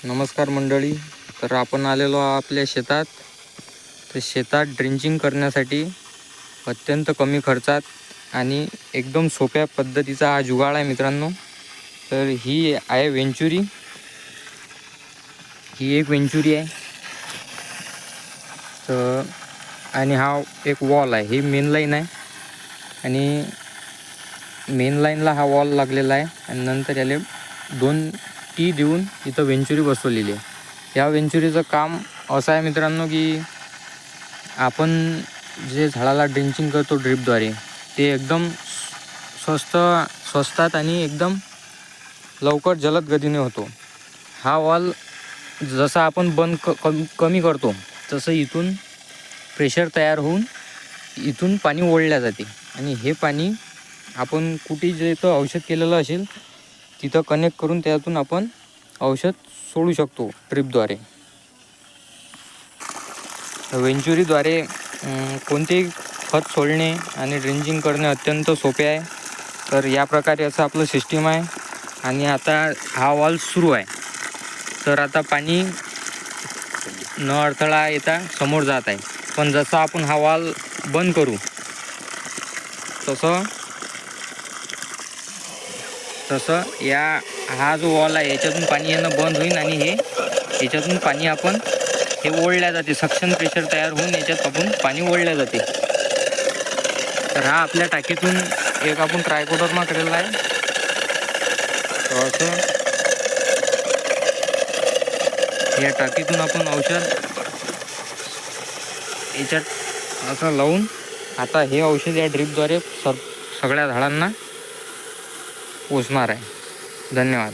नमस्कार मंडळी. तर आपण आलेलो आपल्या शेतात. तर शेतात ड्रिंचिंग करण्यासाठी अत्यंत कमी खर्चात आणि एकदम सोप्या पद्धतीचा हा जुगाड आहे मित्रांनो. तर ही आहे वेंचुरी. ही एक वेंचुरी आहे. तर आणि हा एक वॉल आहे. ही मेन लाईन आहे आणि मेन लाईनला हा वॉल लागलेला आहे आणि नंतर याले 2 टी देऊन इथं वेंचुरी बसवलेली आहे. या वेंचुरीचं काम असं आहे मित्रांनो की आपण जे झाडाला ड्रिंचिंग करतो ड्रिपद्वारे ते एकदम स्वस्तात आणि एकदम लवकर जलद गतीने होतो. हा वॉल जसा आपण बंद कमी करतो तसं इथून प्रेशर तयार होऊन इथून पाणी ओढल्या जाते आणि हे पाणी आपण कुठे जिथं औषध केलेलं असेल तिथं कनेक्ट करून त्यातून आपण औषध सोडू शकतो ड्रिपद्वारे. वेंचुरीद्वारे कोणतेही खत सोडणे आणि ड्रिंचिंग करणे अत्यंत सोपे आहे. तर या प्रकारे असं आपलं सिस्टीम आहे आणि आता हा वॉल सुरू आहे. तर आता पाणी न अडथळा येता समोर जात आहे. पण जसं आपण हा वॉल बंद करू तसं हा जो वॉल आहे याच्यातून पाणी येणं बंद होईल आणि याच्यातून पाणी आपण हे ओढल्या जाते. सक्शन प्रेशर तयार होऊन याच्यात आपण पाणी ओढल्या जाते. तर हा आपल्या टाकीतून एक आपण ट्रायकोडर्मा केलेला आहे. तर असं या टाकीतून आपण औषध याच्यात असं लावून आता हे औषध या ड्रिपद्वारे सगळ्या झाडांना पोचणार आहे. धन्यवाद.